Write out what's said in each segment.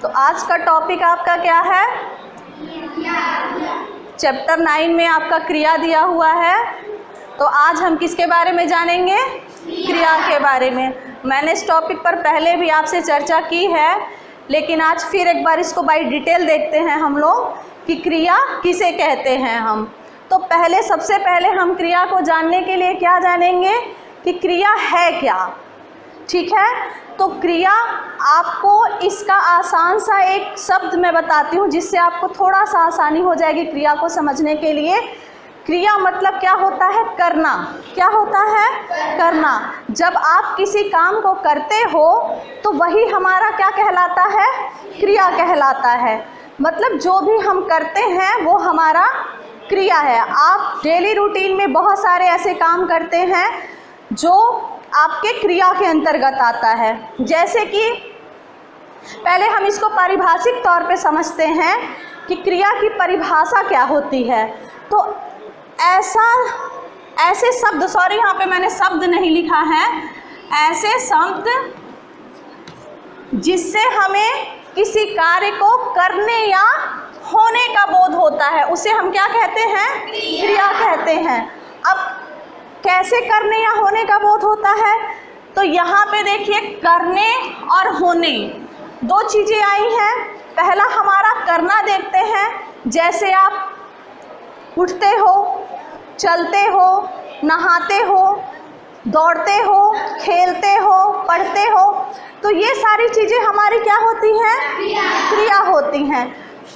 तो आज का टॉपिक आपका क्या है? चैप्टर 9 में आपका क्रिया दिया हुआ है। तो आज हम किसके बारे में जानेंगे? क्रिया के बारे में। मैंने इस टॉपिक पर पहले भी आपसे चर्चा की है, लेकिन आज फिर एक बार इसको बाई डिटेल देखते हैं हम लोग कि क्रिया किसे कहते हैं हम। तो सबसे पहले हम क्रिया को जानने के लिए क्या जानेंगे कि क्रिया है क्या। ठीक है, तो क्रिया आपको इसका आसान सा एक शब्द मैं बताती हूँ जिससे आपको थोड़ा सा आसानी हो जाएगी क्रिया को समझने के लिए। क्रिया मतलब क्या होता है? करना। क्या होता है? करना। जब आप किसी काम को करते हो तो वही हमारा क्या कहलाता है? क्रिया कहलाता है। मतलब जो भी हम करते हैं वो हमारा क्रिया है। आप डेली रूटीन में बहुत सारे ऐसे काम करते हैं जो आपके क्रिया के अंतर्गत आता है। जैसे कि पहले हम इसको पारिभाषिक तौर पे समझते हैं कि क्रिया की परिभाषा क्या होती है। तो ऐसे शब्द, सॉरी यहाँ पे मैंने शब्द नहीं लिखा है, ऐसे शब्द जिससे हमें किसी कार्य को करने या होने का बोध होता है उसे हम क्या कहते हैं? क्रिया कहते हैं। अब कैसे करने या होने का बोध होता है? तो यहाँ पे देखिए, करने और होने दो चीज़ें आई हैं। पहला हमारा करना देखते हैं, जैसे आप उठते हो, चलते हो, नहाते हो, दौड़ते हो, खेलते हो, पढ़ते हो, तो ये सारी चीज़ें हमारी क्या होती हैं? क्रिया होती हैं।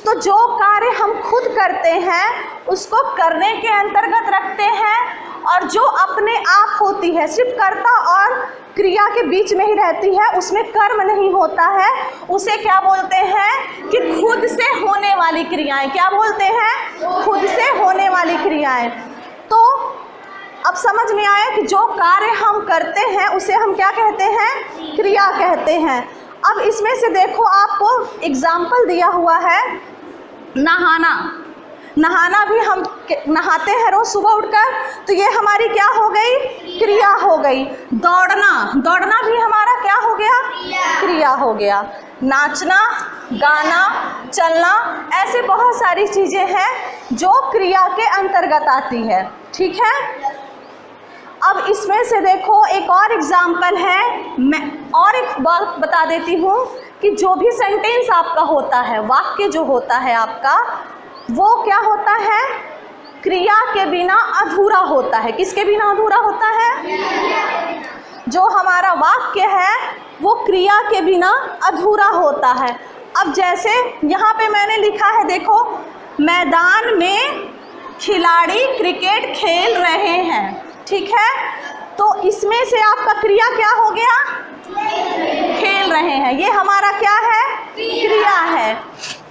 तो जो कार्य हम खुद करते हैं उसको करने के अंतर्गत रखते हैं, और जो अपने आप होती है, सिर्फ कर्ता और क्रिया के बीच में ही रहती है, उसमें कर्म नहीं होता है, उसे क्या बोलते हैं कि खुद से होने वाली क्रियाएं। क्या बोलते हैं? खुद से होने वाली क्रियाएं। तो अब समझ में आया कि जो कार्य हम करते हैं उसे हम क्या कहते हैं? क्रिया कहते हैं। अब इसमें से देखो, आपको एग्जाम्पल दिया हुआ है नहाना। नहाना भी हम नहाते हैं रोज सुबह उठकर, तो ये हमारी क्या हो गई? क्रिया हो गई। दौड़ना भी हमारा क्या हो गया? क्रिया हो गया। नाचना, गाना, चलना, ऐसे बहुत सारी चीज़ें हैं जो क्रिया के अंतर्गत आती है। ठीक है, अब इसमें से देखो एक और एग्जाम्पल है। मैं और एक बात बता देती हूँ कि जो भी सेंटेंस आपका होता है, वाक्य जो होता है आपका, वो क्या होता है? क्रिया के बिना अधूरा होता है। किसके बिना अधूरा होता है? जो हमारा वाक्य है वो क्रिया के बिना अधूरा होता है। अब जैसे यहाँ पे मैंने लिखा है, देखो, मैदान में खिलाड़ी क्रिकेट खेल रहे हैं। ठीक है, तो इसमें से आपका क्रिया क्या हो गया? खेल रहे हैं। ये हमारा क्या है? क्रिया है।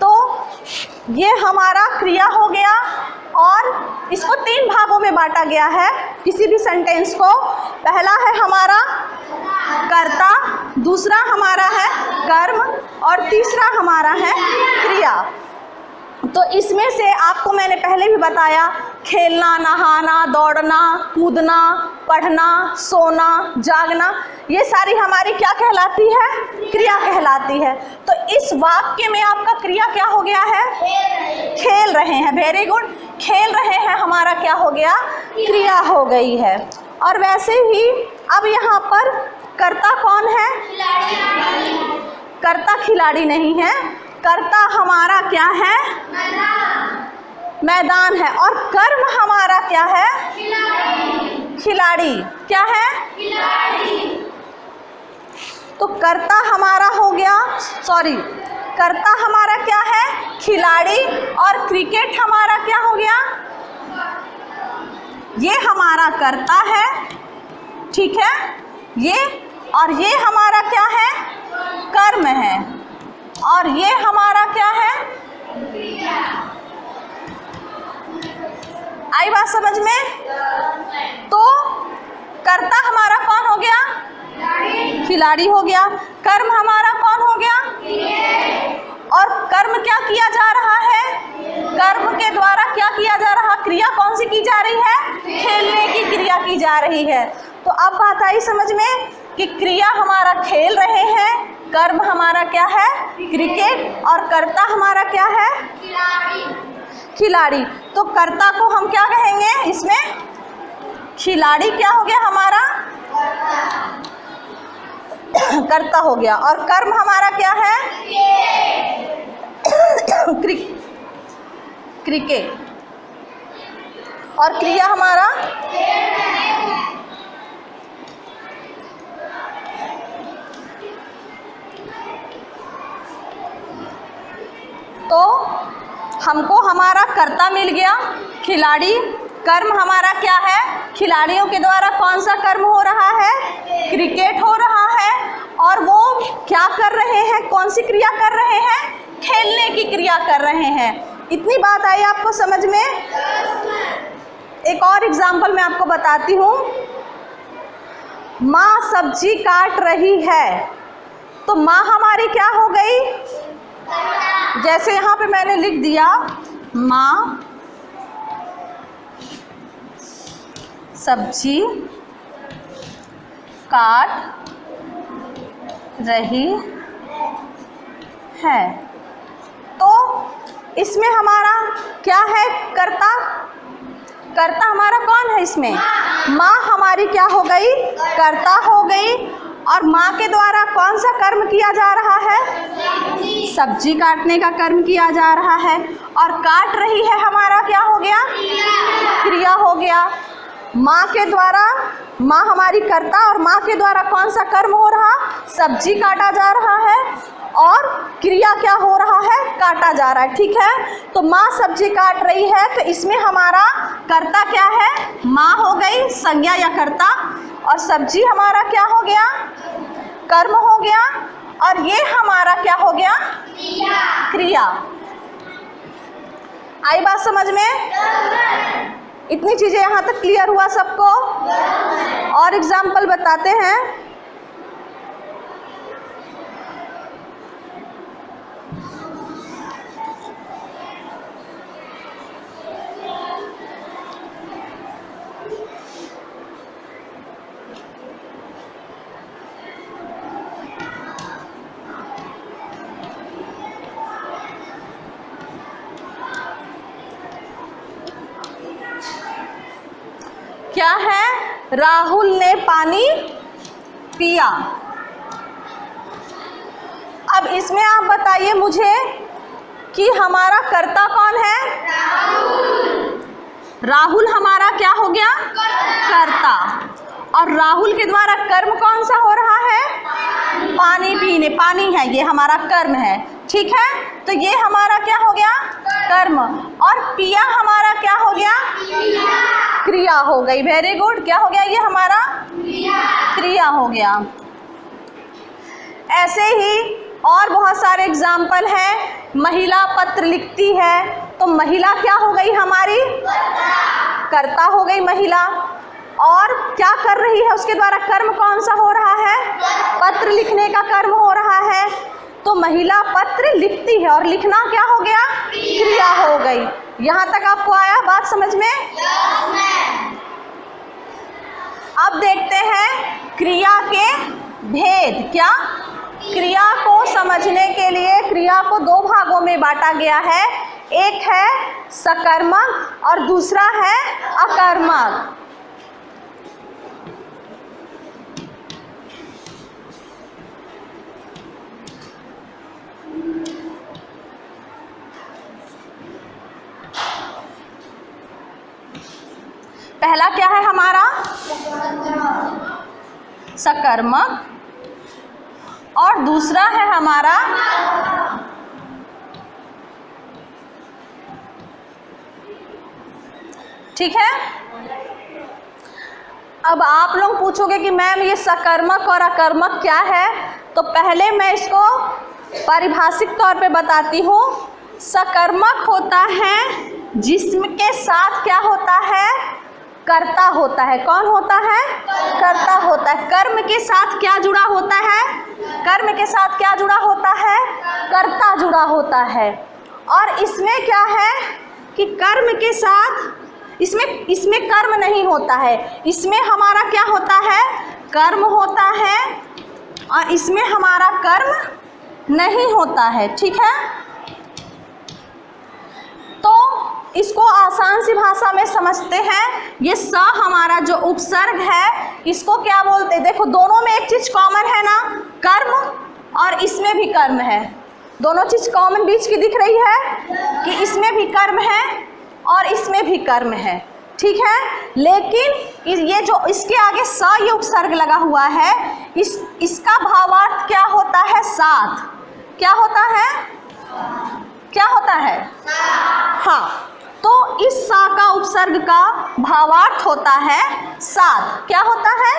तो ये हमारा क्रिया हो गया, और इसको 3 भागों में बांटा गया है किसी भी सेंटेंस को। पहला है हमारा कर्ता, दूसरा हमारा है कर्म, और तीसरा हमारा है क्रिया। तो इसमें से आपको मैंने पहले भी बताया, खेलना, नहाना, दौड़ना, कूदना, पढ़ना, सोना, जागना, ये सारी हमारी क्या कहलाती है? क्रिया कहलाती है। तो इस वाक्य में आपका क्रिया क्या हो गया है? खेल रहे हैं। Very good. खेल रहे हैं हमारा क्या हो गया? क्रिया हो गई है। और वैसे ही अब यहाँ पर कर्ता कौन है? कर्ता खिलाड़ी नहीं है। कर्ता हमारा क्या है? मैदान है। और कर्म हमारा क्या है? खिलाड़ी। क्या है? तो कर्ता हमारा हो गया, कर्ता हमारा क्या है? खिलाड़ी। और क्रिकेट हमारा क्या हो गया? ये हमारा कर्ता है। ठीक है, ये हमारा क्या है? कर्म है। और ये हमारा क्या है? आई बात समझ में? तो कर्ता हमारा कौन हो गया? खिलाड़ी हो गया। कर्म हमारा कौन हो गया? और कर्म क्या किया जा रहा है? कर्म के द्वारा क्या किया जा रहा? क्रिया कौन सी की जा रही है? खेलने की क्रिया की जा रही है। तो अब बात आई समझ में कि क्रिया हमारा खेल रहे हैं, कर्म हमारा क्या है? क्रिकेट। और कर्ता हमारा क्या है? खिलाड़ी। तो कर्ता को हम क्या कहेंगे इसमें? खिलाड़ी क्या हो गया हमारा? कर्ता हो गया। और कर्म हमारा क्या है? क्रिकेट। और क्रिया हमारा? तो हमको हमारा कर्ता मिल गया खिलाड़ी। कर्म हमारा क्या है? खिलाड़ियों के द्वारा कौन सा कर्म हो रहा है? क्रिकेट हो रहा है। और वो क्या कर रहे हैं? कौन सी क्रिया कर रहे हैं? खेलने की क्रिया कर रहे हैं। इतनी बात आई आपको समझ में? एक और एग्जाम्पल मैं आपको बताती हूँ। माँ सब्जी काट रही है, तो माँ हमारी क्या हो गई? जैसे यहाँ पे मैंने लिख दिया माँ सब्जी काट रही है, तो इसमें हमारा क्या है? कर्ता। कर्ता हमारा कौन है इसमें? माँ हमारी क्या हो गई? कर्ता हो गई। और माँ के द्वारा कौन सा कर्म किया जा रहा है? सब्जी काटने का कर्म किया जा रहा है। और काट रही है हमारा क्या हो गया? क्रिया हो गया। माँ के द्वारा, माँ हमारी कर्ता और माँ के द्वारा कौन सा कर्म हो रहा? सब्जी काटा जा रहा है। और क्रिया क्या हो रहा है? काटा जा रहा है। ठीक है, तो माँ सब्जी काट रही है, तो इसमें हमारा कर्ता क्या है? माँ हो गई संज्ञा या कर्ता। और सब्जी हमारा क्या हो गया? कर्म हो गया। और ये हमारा क्या हो गया? क्रिया। आई बात समझ में? इतनी चीजें यहाँ तक क्लियर हुआ सबको? और एग्जाम्पल बताते हैं। क्या है? राहुल ने पानी पिया। अब इसमें आप बताइए मुझे कि हमारा कर्ता कौन है? राहुल हमारा क्या हो गया? कर्ता। और राहुल के द्वारा कर्म कौन सा हो रहा है? पानी पीने। पानी है ये हमारा कर्म है। ठीक है, तो ये हमारा क्या हो गया? कर्म। और पिया हमारा क्या हो गया? क्रिया हो गई। Very good. क्या हो गया? ये हमारा क्रिया हो गया। ऐसे ही और बहुत सारे एग्जाम्पल हैं। महिला पत्र लिखती है, तो महिला क्या हो गई हमारी? कर्ता हो गई महिला। और क्या कर रही है? उसके द्वारा कर्म कौन सा हो रहा है? पत्र लिखने का कर्म हो रहा है। तो महिला पत्र लिखती है, और लिखना क्या हो गया? क्रिया हो गई। यहाँ तक आपको आया बात समझ में? अब देखते हैं क्रिया के भेद। क्या? क्रिया को समझने के लिए क्रिया को दो भागों में बांटा गया है। एक है सकर्मक और दूसरा है अकर्मक। पहला क्या है हमारा? सकर्मक। और दूसरा है हमारा ठीक है। अब आप लोग पूछोगे कि मैम ये सकर्मक और अकर्मक क्या है, तो पहले मैं इसको पारिभाषिक तौर पे बताती हूँ। सकर्मक होता है जिसके साथ क्या होता है? कर्ता होता है। कौन होता है? कर्ता होता है। कर्म के साथ क्या जुड़ा होता है? कर्म के साथ क्या जुड़ा होता है? कर्ता जुड़ा होता है। और इसमें क्या है कि कर्म के साथ इसमें कर्म नहीं होता है। इसमें हमारा क्या होता है? कर्म होता है। और इसमें हमारा कर्म नहीं होता है, ठीक है। तो इसको आसान सी भाषा में समझते हैं। ये स हमारा जो उपसर्ग है इसको क्या बोलते हैं? देखो दोनों में एक चीज कॉमन है ना, कर्म, और इसमें भी कर्म है। दोनों चीज कॉमन बीच की दिख रही है कि इसमें भी कर्म है और इसमें भी कर्म है, ठीक है। लेकिन ये जो इसके आगे स ये उपसर्ग लगा हुआ है, इसका भावार्थ क्या होता है? साथ। क्या होता है? क्या होता है? हाँ, तो इस सा का उपसर्ग का भावार्थ होता है साथ। क्या होता है?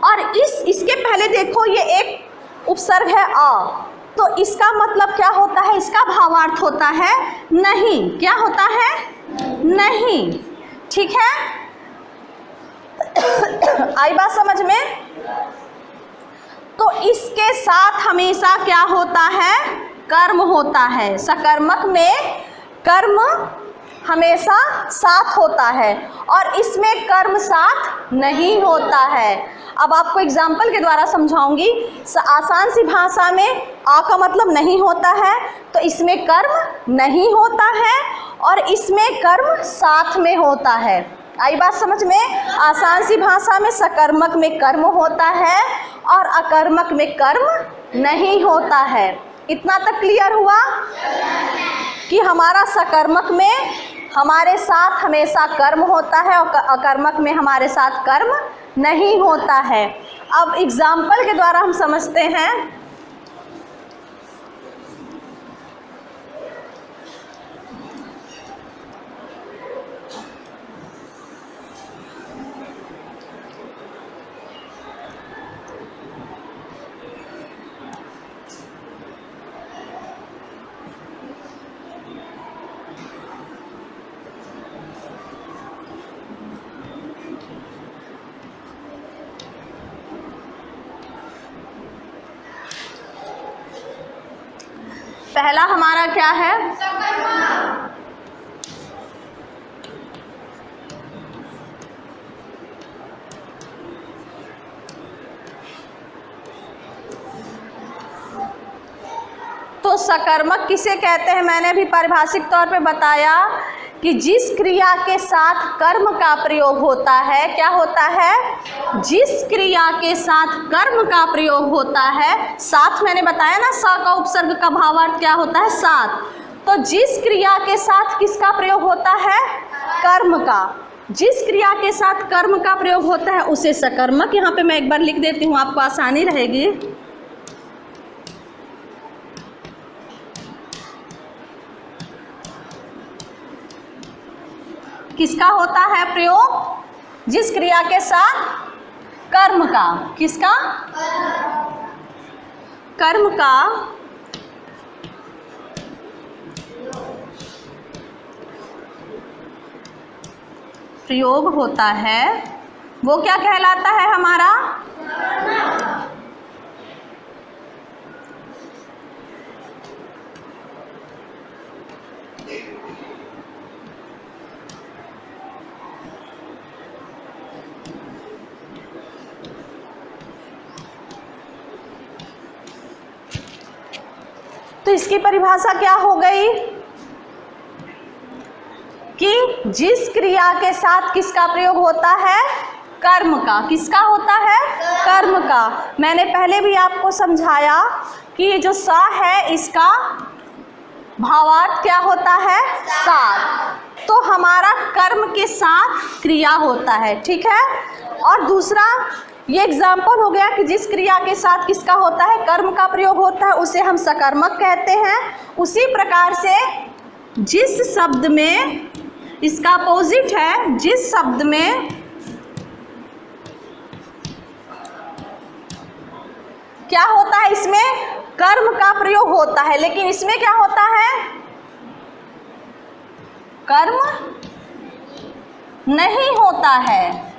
और इसके पहले देखो ये एक उपसर्ग है आ, तो इसका मतलब क्या होता है? इसका भावार्थ होता है नहीं। क्या होता है? नहीं, ठीक है। आई बात समझ में? तो इसके साथ हमेशा क्या होता है? कर्म होता है। सकर्मक में कर्म हमेशा साथ होता है और इसमें कर्म साथ नहीं होता है। अब आपको एग्जाम्पल के द्वारा समझाऊंगी। आसान सी भाषा में आ का मतलब नहीं होता है, तो इसमें कर्म नहीं होता है और इसमें कर्म साथ में होता है। आई बात समझ में? आसान सी भाषा में सकर्मक में कर्म होता है और अकर्मक में कर्म नहीं होता है। इतना तक क्लियर हुआ कि हमारा सकर्मक में हमारे साथ हमेशा कर्म होता है और अकर्मक में हमारे साथ कर्म नहीं होता है। अब एग्जाम्पल के द्वारा हम समझते हैं। पहला हमारा क्या है? तो सकर्मक किसे कहते हैं? मैंने भी पारिभाषिक तौर पे बताया कि जिस क्रिया के साथ कर्म का प्रयोग होता है, क्या होता है? जिस क्रिया के साथ कर्म का प्रयोग होता है, साथ मैंने बताया ना, सा का उपसर्ग का भावार्थ क्या होता है? साथ। तो जिस क्रिया के साथ किसका प्रयोग होता है? कर्म का। जिस क्रिया के साथ कर्म का प्रयोग होता है उसे सकर्मक। यहाँ पे मैं एक बार लिख देती हूँ, आपको आसानी रहेगी। किसका होता है प्रयोग? जिस क्रिया के साथ कर्म का। किसका? कर्म का प्रयोग होता है, वो क्या कहलाता है हमारा? तो इसकी परिभाषा क्या हो गई कि जिस क्रिया के साथ किसका प्रयोग होता है? कर्म का। किसका होता है? कर्म का। मैंने पहले भी आपको समझाया कि ये जो सा है इसका भावार्थ क्या होता है? साथ। तो हमारा कर्म के साथ क्रिया होता है, ठीक है। और दूसरा ये एग्जाम्पल हो गया कि जिस क्रिया के साथ किसका होता है? कर्म का प्रयोग होता है, उसे हम सकर्मक कहते हैं। उसी प्रकार से जिस शब्द में, इसका अपोजिट है, जिस शब्द में क्या होता है? इसमें कर्म का प्रयोग होता है, लेकिन इसमें क्या होता है? कर्म नहीं होता है।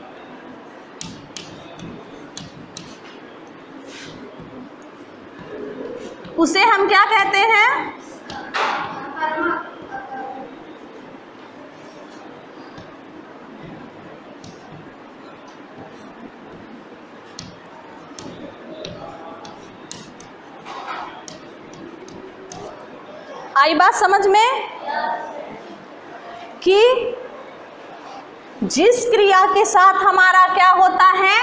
उसे हम क्या कहते हैं? आई बात समझ में कि जिस क्रिया के साथ हमारा क्या होता है,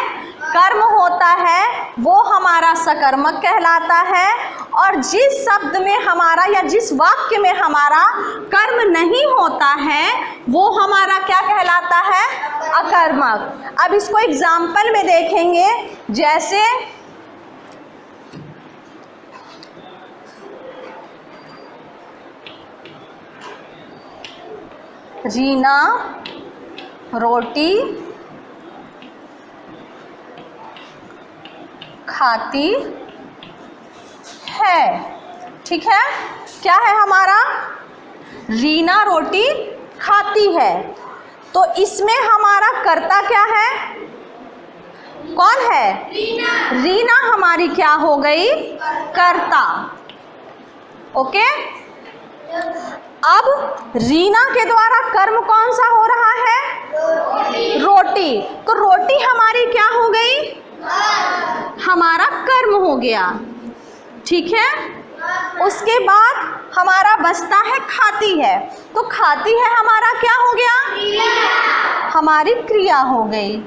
कर्म होता है, वो हमारा सकर्मक कहलाता है, और जिस शब्द में हमारा या जिस वाक्य में हमारा कर्म नहीं होता है वो हमारा क्या कहलाता है, अकर्मक। अब इसको एग्जाम्पल में देखेंगे, जैसे रीना रोटी खाती है। ठीक है, क्या है हमारा, रीना रोटी खाती है। तो इसमें हमारा कर्ता क्या है, कौन है, रीना हमारी क्या हो गई, कर्ता। ओके, अब रीना के द्वारा कर्म कौन सा हो रहा है, रोटी। तो रोटी हमारी क्या हो गई, हमारा कर्म हो गया। ठीक है, उसके बाद हमारा बचता है खाती है। तो खाती है हमारा क्या हो गया, हमारी क्रिया हो गई।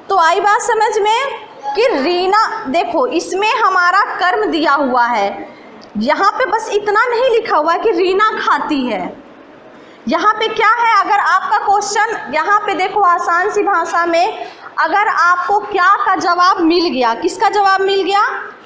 तो आई बात समझ में कि रीना, देखो इसमें हमारा कर्म दिया हुआ है, यहाँ पे बस इतना नहीं लिखा हुआ है कि रीना खाती है। यहाँ पे क्या है, अगर आपका क्वेश्चन यहाँ पे देखो आसान सी भाषा में, अगर आपको क्या का जवाब मिल गया, किसका जवाब मिल गया,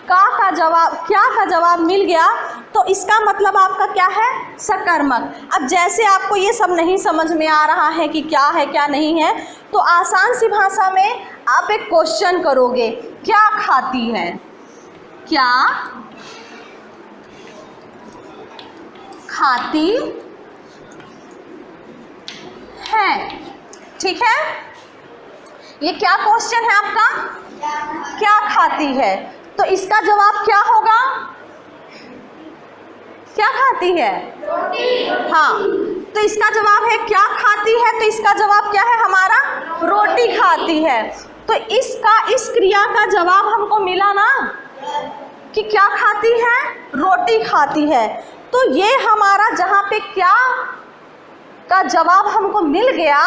का जवाब, क्या का जवाब मिल गया, तो इसका मतलब आपका क्या है, सकर्मक। अब जैसे आपको ये सब नहीं समझ में आ रहा है कि क्या है क्या नहीं है, तो आसान सी भाषा में आप एक क्वेश्चन करोगे, क्या खाती है, क्या खाती है। ठीक है, ये क्या क्वेश्चन है आपका, क्या खाती है। तो इसका जवाब क्या होगा, क्या खाती है, हाँ, तो इसका जवाब है क्या खाती है, तो इसका जवाब क्या है हमारा, रोटी खाती है। तो इसका, इस क्रिया का जवाब हमको मिला ना कि क्या खाती है, रोटी खाती है। तो ये हमारा जहाँ पे क्या का जवाब हमको मिल गया,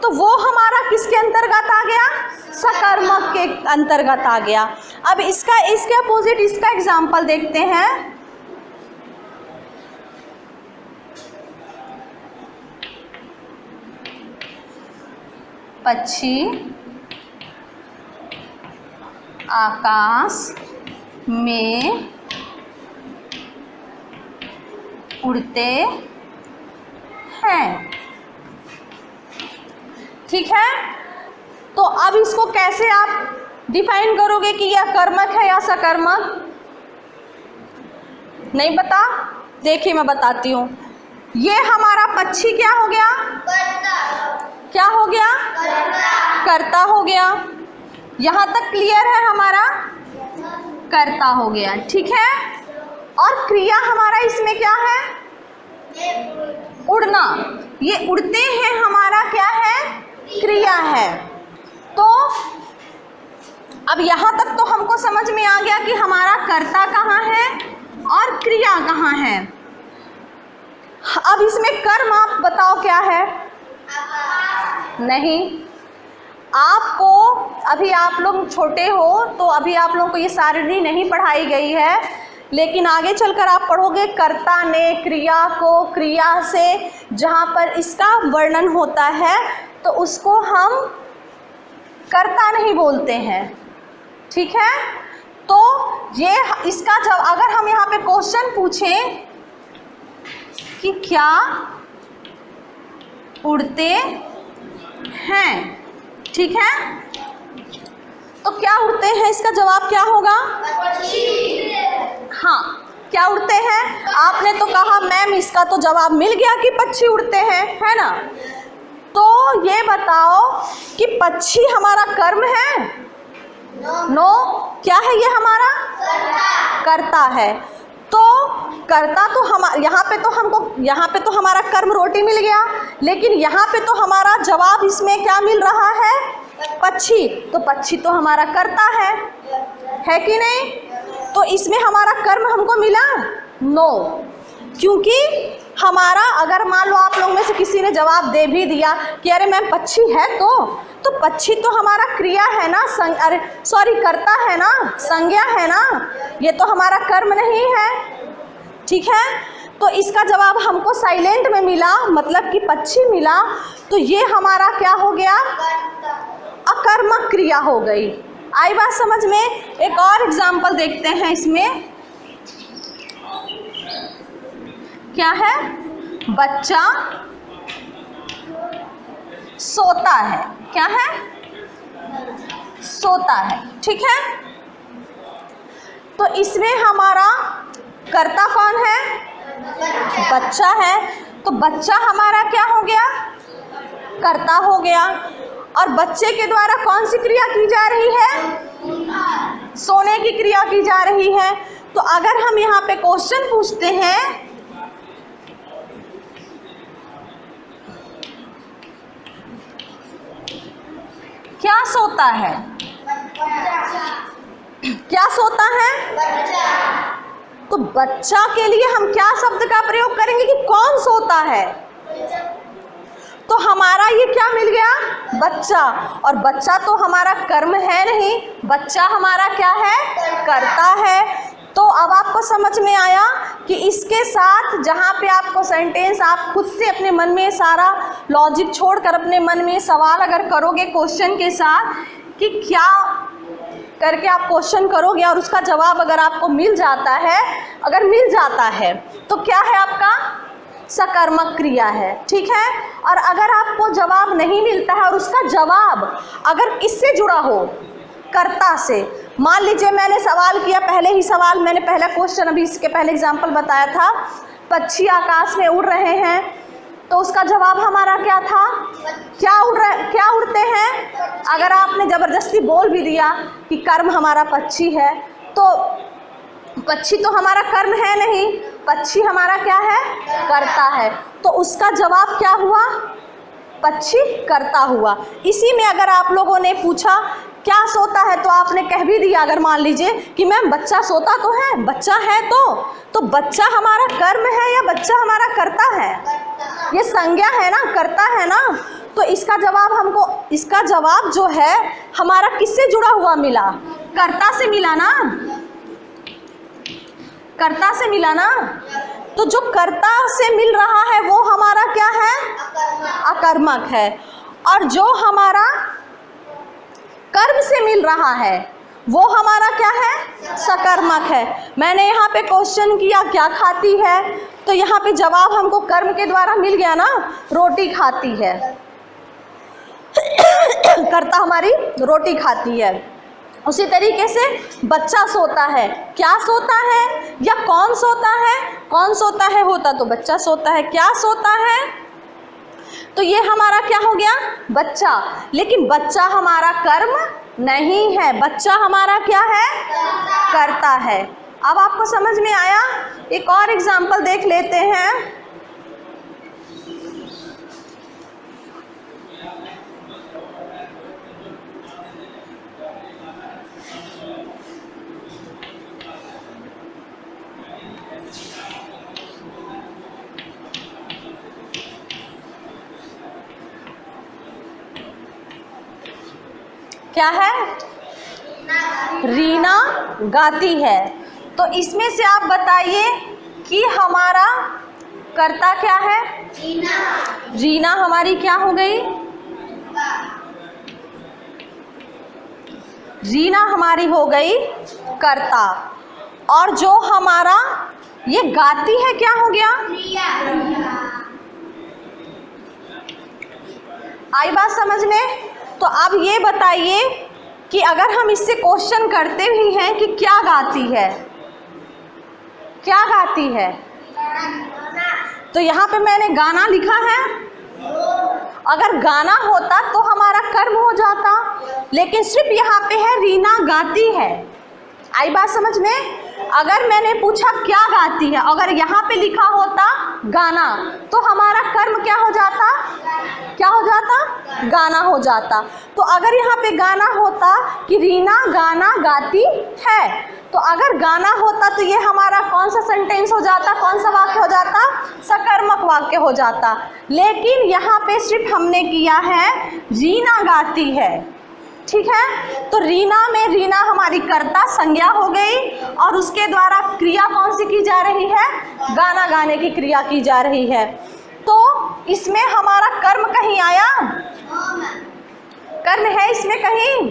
तो वो हमारा किसके अंतर्गत आ गया, सकर्मक के अंतर्गत आ गया। अब इसका, इसके अपोजिट इसका एग्जाम्पल देखते हैं। पक्षी आकाश में उड़ते हैं। ठीक है, तो अब इसको कैसे आप डिफाइन करोगे कि यह कर्मक है या सकर्मक, नहीं पता, देखिए मैं बताती हूँ। ये हमारा पक्षी क्या हो गया, क्या हो गया, कर्ता हो गया। यहाँ तक क्लियर है, हमारा कर्ता हो गया। ठीक है, और क्रिया हमारा इसमें क्या है, उड़ना। ये उड़ते हैं हमारा क्या है, क्रिया है। तो अब यहाँ तक तो हमको समझ में आ गया कि हमारा कर्ता कहाँ है और क्रिया कहाँ है। अब इसमें कर्म आप बताओ क्या है, नहीं, आपको अभी आप लोग छोटे हो तो अभी आप लोगों को ये सारणी नहीं पढ़ाई गई है, लेकिन आगे चलकर आप पढ़ोगे कर्ता ने क्रिया को, क्रिया से जहाँ पर इसका वर्णन होता है तो उसको हम कर्ता नहीं बोलते हैं। ठीक है, तो ये इसका जब अगर हम यहाँ पे क्वेश्चन पूछें कि क्या उड़ते हैं, ठीक है, तो क्या उड़ते हैं, इसका जवाब क्या होगा, हाँ, क्या उड़ते हैं। आपने तो कहा मैम इसका तो जवाब मिल गया कि पक्षी उड़ते हैं, है ना। तो ये बताओ कि पक्षी हमारा कर्म है, नो, क्या है ये हमारा कर्ता है। तो कर्ता तो हम यहाँ पे तो हमारा कर्म रोटी मिल गया, लेकिन यहाँ पे तो हमारा जवाब इसमें क्या मिल रहा है, पक्षी। तो पक्षी तो हमारा कर्ता है, है कि नहीं? तो इसमें हमारा कर्म हमको मिला? नो, क्योंकि हमारा, अगर मान लो आप लोग में से किसी ने जवाब दे भी दिया कि अरे मैम पक्षी है, तो पक्षी तो हमारा क्रिया है ना, कर्ता है ना, संज्ञा है ना, ये तो हमारा कर्म नहीं है। ठीक है, तो इसका जवाब हमको साइलेंट में मिला, मतलब कि पक्षी मिला, तो ये हमारा क्या हो गया? अकर्मक क्रिया हो गई। आई बात समझ में? एक और एग्जाम्पल देखते हैं इसमें। क्या है? बच्चा सोता है। क्या है? सोता है। ठीक है, तो इसमें हमारा कर्ता कौन है? बच्चा है। तो बच्चा हमारा क्या हो गया? कर्ता हो गया। और बच्चे के द्वारा कौन सी क्रिया की जा रही है? सोने की क्रिया की जा रही है। तो अगर हम यहाँ पे क्वेश्चन पूछते हैं, क्या सोता है? क्या सोता है? तो बच्चा के लिए हम क्या शब्द का प्रयोग करेंगे कि कौन सोता है? तो हमारा ये क्या मिल गया? बच्चा। और बच्चा तो हमारा कर्म है नहीं, बच्चा हमारा क्या है? कर्ता है। तो अब आपको समझ में आया कि इसके साथ जहाँ पे आपको सेंटेंस, आप खुद से अपने मन में सारा लॉजिक छोड़कर अपने मन में सवाल अगर करोगे क्वेश्चन के साथ कि क्या करके आप क्वेश्चन करोगे और उसका जवाब अगर आपको मिल जाता है, अगर मिल जाता है तो क्या है? आपका सकर्मक क्रिया है। ठीक है, और अगर आपको जवाब नहीं मिलता है और उसका जवाब अगर इससे जुड़ा हो, कर्ता से, मान लीजिए मैंने सवाल किया, पहले ही सवाल मैंने पहला क्वेश्चन अभी इसके पहले एग्जाम्पल बताया था, पक्षी आकाश में उड़ रहे हैं, तो उसका जवाब हमारा क्या था? क्या उड़ते हैं? अगर आपने ज़बरदस्ती बोल भी दिया कि कर्म हमारा पक्षी है, तो पक्षी तो हमारा कर्म है नहीं, पक्षी हमारा क्या है? कर्ता है। तो उसका जवाब क्या हुआ? पक्षी कर्ता हुआ। इसी में अगर आप लोगों ने पूछा क्या सोता है, तो आपने कह भी दिया, अगर मान लीजिए कि मैम बच्चा सोता तो है, बच्चा है, तो बच्चा हमारा कर्म है या बच्चा हमारा कर्ता है? ये संज्ञा है ना, कर्ता है ना। तो इसका जवाब हमको, इसका जवाब जो है हमारा किससे जुड़ा हुआ मिला? कर्ता से मिला ना, कर्ता से मिला ना। तो जो कर्ता से मिल रहा है वो हमारा क्या है? अकर्मक है। और जो हमारा कर्म से मिल रहा है वो हमारा क्या है? सकर्मक है। मैंने यहाँ पे क्वेश्चन किया क्या खाती है, तो यहाँ पे जवाब हमको कर्म के द्वारा मिल गया ना, रोटी खाती है। कर्ता हमारी रोटी खाती है। उसी तरीके से बच्चा सोता है, क्या सोता है या कौन सोता है? कौन सोता है होता तो बच्चा सोता है, क्या सोता है? तो ये हमारा क्या हो गया? बच्चा। लेकिन बच्चा हमारा कर्म नहीं है, बच्चा हमारा क्या है? कर्ता है। अब आपको समझ में आया? एक और एग्जाम्पल देख लेते हैं। क्या है? रीना गाती है। तो इसमें से आप बताइए कि हमारा कर्ता क्या है? रीना हमारी क्या हो गई? रीना हमारी हो गई कर्ता। और जो हमारा ये गाती है क्या हो गया? आई बात समझ में? तो अब ये बताइए कि अगर हम इससे क्वेश्चन करते भी हैं कि क्या गाती है, क्या गाती है, तो यहाँ पे मैंने गाना लिखा है। अगर गाना होता तो हमारा कर्म हो जाता, लेकिन सिर्फ यहाँ पे है रीना गाती है। आई बात समझ में? अगर मैंने पूछा क्या गाती है, अगर यहाँ पे लिखा होता गाना, तो हमारा कर्म क्या हो जाता, क्या हो जाता, गाना हो जाता। तो अगर यहाँ पे गाना होता कि रीना गाना गाती है, तो अगर गाना होता तो ये हमारा कौन सा सेंटेंस हो जाता, कौन सा वाक्य हो जाता, सकर्मक वाक्य हो जाता। लेकिन यहाँ पे सिर्फ हमने किया है रीना गाती है, ठीक है। तो रीना में रीना हमारी कर्ता संज्ञा हो गई और उसके द्वारा क्रिया कौन सी की जा रही है, गाना गाने की क्रिया की जा रही है। तो इसमें हमारा कर्म कहीं आया, कर्म है इसमें कहीं,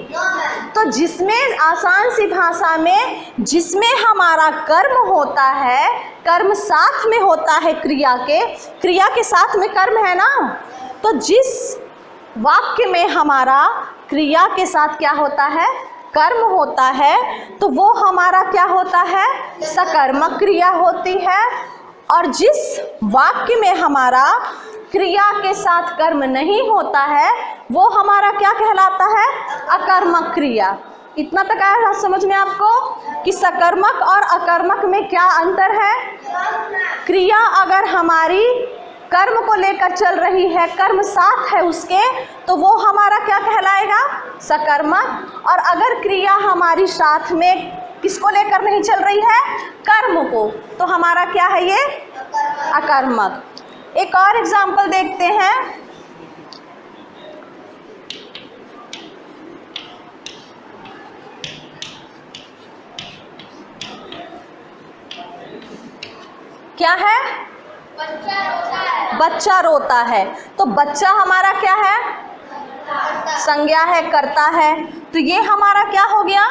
तो जिसमें आसान सी भाषा में जिसमें हमारा कर्म होता है, कर्म साथ में होता है क्रिया के साथ में कर्म है ना, तो जिस वाक्य में हमारा क्रिया के साथ क्या होता है, कर्म होता है, तो वो हमारा क्या होता है, सकर्मक क्रिया होती है। और जिस वाक्य में हमारा क्रिया के साथ कर्म नहीं होता है, वो हमारा क्या कहलाता है, अकर्मक क्रिया। इतना तक आया समझ में आपको कि सकर्मक और अकर्मक में क्या अंतर है। क्रिया अगर हमारी कर्म को लेकर चल रही है, कर्म साथ है उसके, तो वो हमारा क्या कहलाएगा, सकर्मक। और अगर क्रिया हमारी साथ में किसको लेकर नहीं चल रही है, कर्म को, तो हमारा क्या है ये, अकर्मक। एक और एग्जाम्पल देखते हैं। क्या है, बच्चा रोता है, तो बच्चा हमारा क्या है, संज्ञा है, कर्ता है, तो ये हमारा क्या हो गया,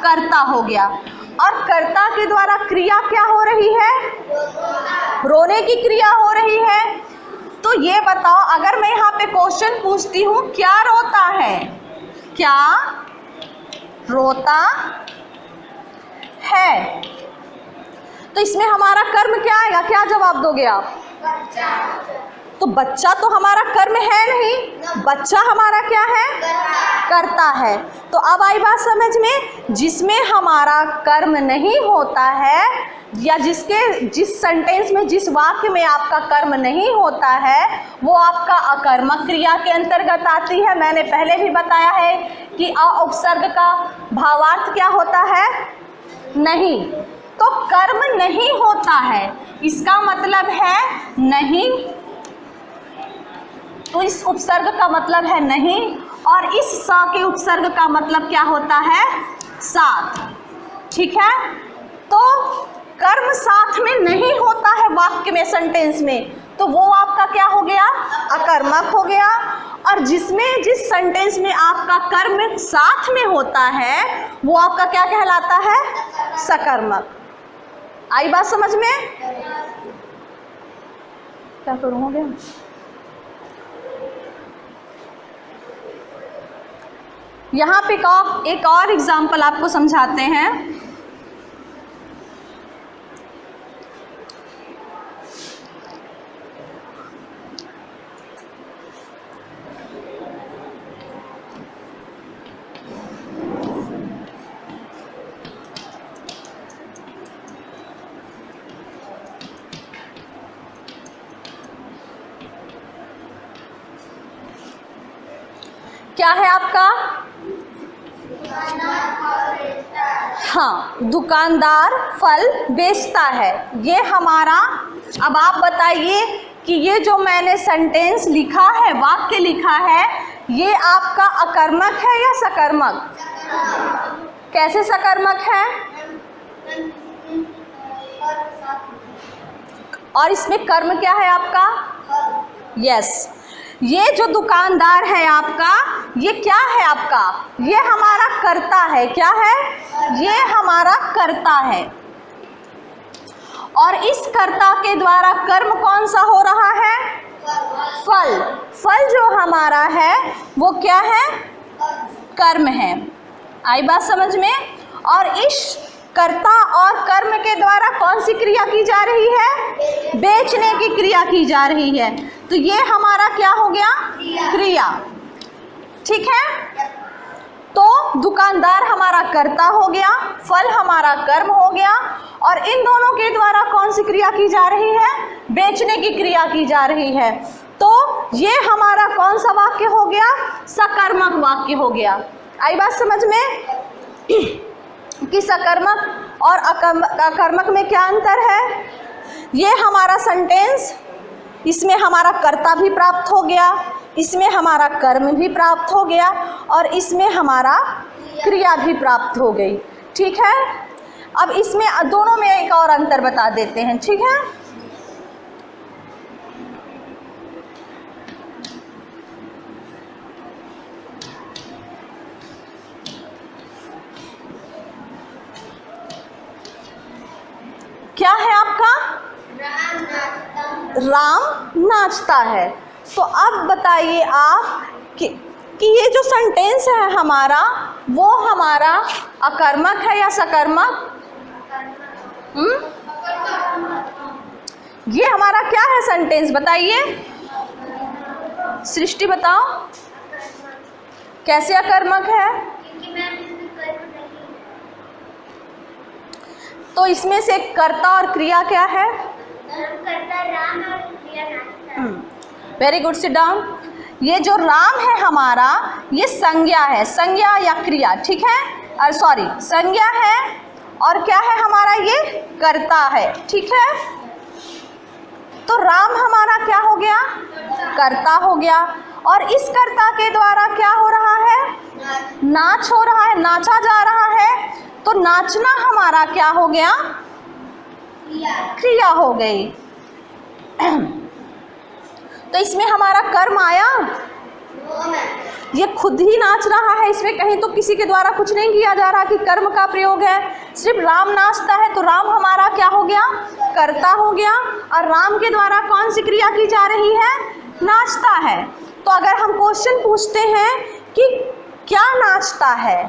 कर्ता हो गया। और कर्ता के द्वारा क्रिया क्या हो रही है, रोने की क्रिया हो रही है। तो ये बताओ, अगर मैं यहाँ पे क्वेश्चन पूछती हूँ क्या रोता है, क्या रोता है, तो इसमें हमारा कर्म क्या आएगा, क्या जवाब दोगे आप, तो बच्चा तो हमारा कर्म है नहीं, बच्चा हमारा क्या है, कर्ता है। तो अब आई बात समझ में, जिसमें हमारा कर्म नहीं होता है या जिस सेंटेंस में, जिस वाक्य में आपका कर्म नहीं होता है, वो आपका अकर्मक क्रिया के अंतर्गत आती है। मैंने पहले भी बताया है कि अ उपसर्ग का भावार्थ क्या होता है, नहीं। तो कर्म नहीं होता है, इसका मतलब है नहीं, तो इस उपसर्ग का मतलब है नहीं, और इस सा के उपसर्ग का मतलब क्या होता है, साथ, ठीक है। तो कर्म साथ में नहीं होता है वाक्य में, सेंटेंस में, तो वो आपका क्या हो गया, अकर्मक हो गया। और जिस सेंटेंस में आपका कर्म साथ में होता है, वो आपका क्या कहलाता है, सकर्मक। आई बात समझ में, क्या करूँगा, यहाँ पे एक और एग्जाम्पल आपको समझाते हैं। क्या है आपका, हाँ, दुकानदार फल बेचता है, ये हमारा। अब आप बताइए कि ये जो मैंने सेंटेंस लिखा है, वाक्य लिखा है, ये आपका अकर्मक है या सकर्मक, कैसे सकर्मक है, और इसमें कर्म क्या है आपका, यस। ये जो दुकानदार है आपका, ये क्या है आपका, ये हमारा कर्ता है, क्या है, ये हमारा कर्ता है। और इस कर्ता के द्वारा कर्म कौन सा हो रहा है, फल जो हमारा है वो क्या है, कर्म है। आई बात समझ में। और इस कर्ता और कर्म के द्वारा कौन सी क्रिया की जा रही है, बेचने की क्रिया की जा रही है, तो ये हमारा क्या हो गया, क्रिया, ठीक है। तो दुकानदार हमारा कर्ता हो गया, फल हमारा कर्म हो गया, और इन दोनों के द्वारा कौन सी क्रिया की जा रही है? बेचने की क्रिया की जा रही है। तो ये हमारा कौन सा वाक्य हो गया? सकर्मक वाक्य हो गया। आई बात समझ में कि सकर्मक और अकर्मक में क्या अंतर है? ये हमारा सेंटेंस, इसमें हमारा कर्ता भी प्राप्त हो गया, इसमें हमारा कर्म भी प्राप्त हो गया, और इसमें हमारा क्रिया भी प्राप्त हो गई। ठीक है, अब इसमें दोनों में एक और अंतर बता देते हैं। ठीक है, क्या है आपका? राम नाचता है। तो अब बताइए आप कि ये जो सेंटेंस है हमारा, वो हमारा अकर्मक है या सकर्मक? ये हमारा क्या है सेंटेंस? बताइए, सृष्टि बताओ, कैसे अकर्मक है? तो इसमें से कर्ता और क्रिया क्या है? Very good, sit down. ये जो राम है हमारा, ये संज्ञा है, संज्ञा या क्रिया। ठीक है, सॉरी, संज्ञा है, और क्या है हमारा? ये कर्ता है। ठीक है, तो राम हमारा क्या हो गया? कर्ता हो गया, और इस कर्ता के द्वारा क्या हो रहा है? नाच हो रहा है, नाचा जा रहा है। तो नाचना हमारा क्या हो गया? क्रिया हो गई। तो इसमें हमारा कर्म आया, ये खुद ही नाच रहा है, इसमें कहीं तो किसी के द्वारा कुछ नहीं किया जा रहा कि कर्म का प्रयोग है, सिर्फ राम नाचता है। तो राम हमारा क्या हो गया? कर्ता हो गया, और राम के द्वारा कौन सी क्रिया की जा रही है? नाचता है। तो अगर हम क्वेश्चन पूछते हैं कि क्या नाचता है,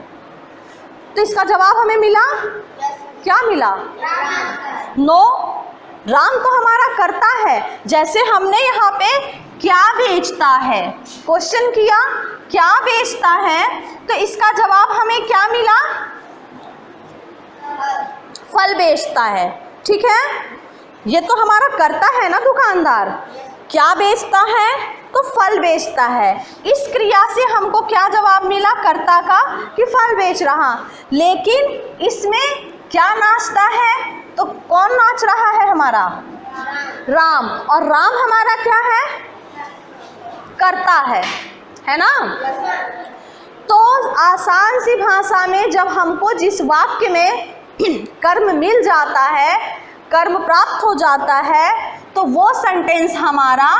तो इसका जवाब हमें मिला, क्या मिला? नो, राम तो हमारा कर्ता है। जैसे हमने यहाँ पे क्या बेचता है क्वेश्चन किया, क्या बेचता है, तो इसका जवाब हमें क्या मिला? फल बेचता है। ठीक है, ये तो हमारा कर्ता है ना दुकानदार, क्या बेचता है? तो फल बेचता है। इस क्रिया से हमको क्या जवाब मिला कर्ता का? कि फल बेच रहा। लेकिन इसमें क्या नाचता है? तो कौन नाच रहा है हमारा? राम, और राम हमारा क्या है? कर्ता है ना? तो आसान सी भाषा में जब हमको जिस वाक्य में कर्म मिल जाता है, कर्म प्राप्त हो जाता है, तो वो सेंटेंस हमारा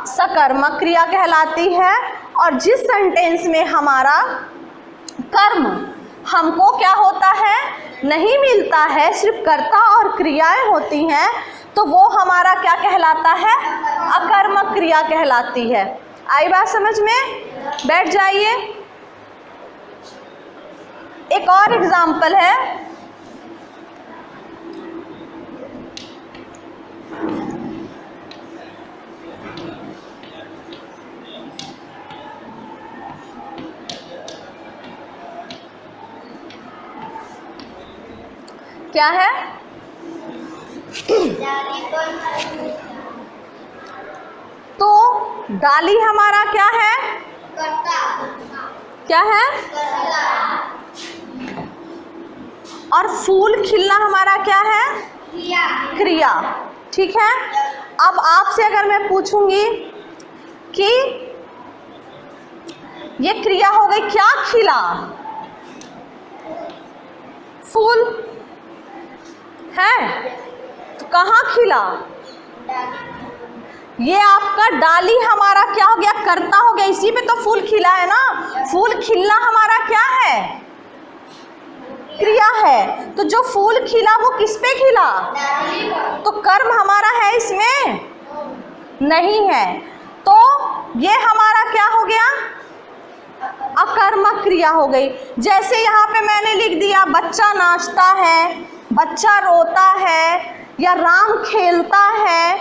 सकर्मक क्रिया कहलाती है। और जिस सेंटेंस में हमारा कर्म हमको क्या होता है? नहीं मिलता है, सिर्फ कर्ता और क्रियाएं होती हैं, तो वो हमारा क्या कहलाता है? अकर्मक क्रिया कहलाती है। आई बात समझ में? बैठ जाइए। एक और एग्जाम्पल है, क्या है? तो डाली हमारा क्या है? क्या है? और फूल खिलना हमारा क्या है? क्रिया। ठीक है, अब आपसे अगर मैं पूछूंगी कि ये क्रिया हो गई, क्या खिला? फूल है, तो कहाँ खिला? ये आपका डाली हमारा क्या हो गया? कर्ता हो गया, इसी पे तो फूल खिला है ना। फूल खिलना हमारा क्या है? क्रिया है। तो जो फूल खिला वो किस पे खिला? तो कर्म हमारा है इसमें? नहीं है। तो ये हमारा क्या हो गया? अकर्मक क्रिया हो गई। जैसे यहाँ पे मैंने लिख दिया बच्चा नाचता है, बच्चा रोता है, या राम खेलता है,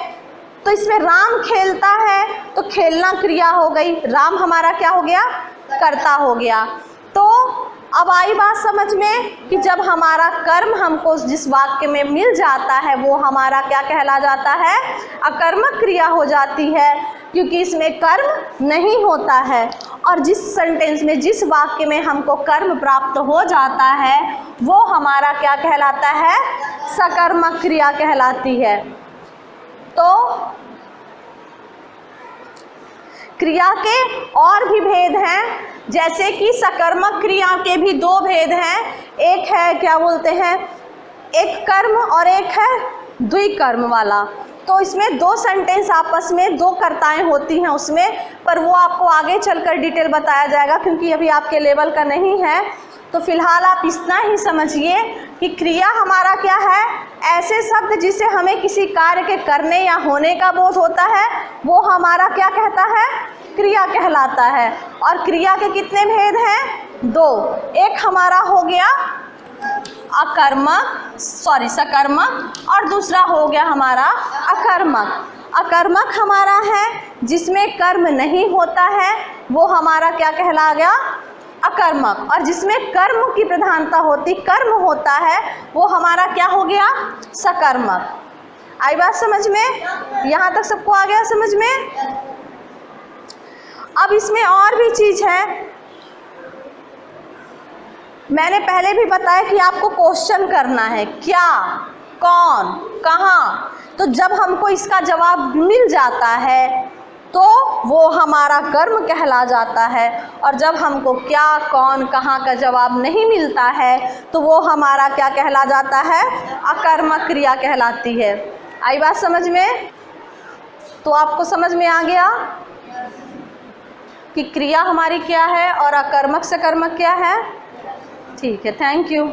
तो इसमें राम खेलता है तो खेलना क्रिया हो गई, राम हमारा क्या हो गया? कर्ता हो गया। तो अब आई बात समझ में कि जब हमारा कर्म हमको जिस वाक्य में मिल जाता है वो हमारा क्या कहला जाता है, अकर्मक क्रिया हो जाती है, क्योंकि इसमें कर्म नहीं होता है। और जिस सेंटेंस में, जिस वाक्य में हमको कर्म प्राप्त हो जाता है वो हमारा क्या कहलाता है, सकर्मक क्रिया कहलाती है। तो क्रिया के और भी भेद हैं, जैसे कि सकर्मक क्रिया के भी दो भेद हैं। एक है क्या बोलते हैं, एक कर्म और एक है द्विकर्म वाला। तो इसमें दो सेंटेंस आपस में दो कर्ताएं होती हैं उसमें, पर वो आपको आगे चलकर डिटेल बताया जाएगा क्योंकि अभी आपके लेवल का नहीं है। तो फिलहाल आप इतना ही समझिए कि क्रिया हमारा क्या है, ऐसे शब्द जिसे हमें किसी कार्य के करने या होने का बोध होता है वो हमारा क्या कहता है, क्रिया कहलाता है। और क्रिया के कितने भेद हैं, दो। एक हमारा हो गया सकर्मक, और दूसरा हो गया हमारा अकर्मक। अकर्मक हमारा है जिसमें कर्म नहीं होता है, वो हमारा क्या कहला गया, अकर्मक। और जिसमें कर्म की प्रधानता होती, कर्म होता है, वो हमारा क्या हो गया, सकर्मक। आई बात समझ में, यहाँ तक सबको आ गया समझ में। अब इसमें और भी चीज़ है, मैंने पहले भी बताया कि आपको क्वेश्चन करना है, क्या, कौन, कहाँ। तो जब हमको इसका जवाब मिल जाता है तो वो हमारा कर्म कहला जाता है, और जब हमको क्या, कौन, कहाँ का जवाब नहीं मिलता है तो वो हमारा क्या कहला जाता है, अकर्मक क्रिया कहलाती है। आई बात समझ में। तो आपको समझ में आ गया कि क्रिया हमारी क्या है और अकर्मक सकर्मक क्या है। ठीक है, थैंक यू।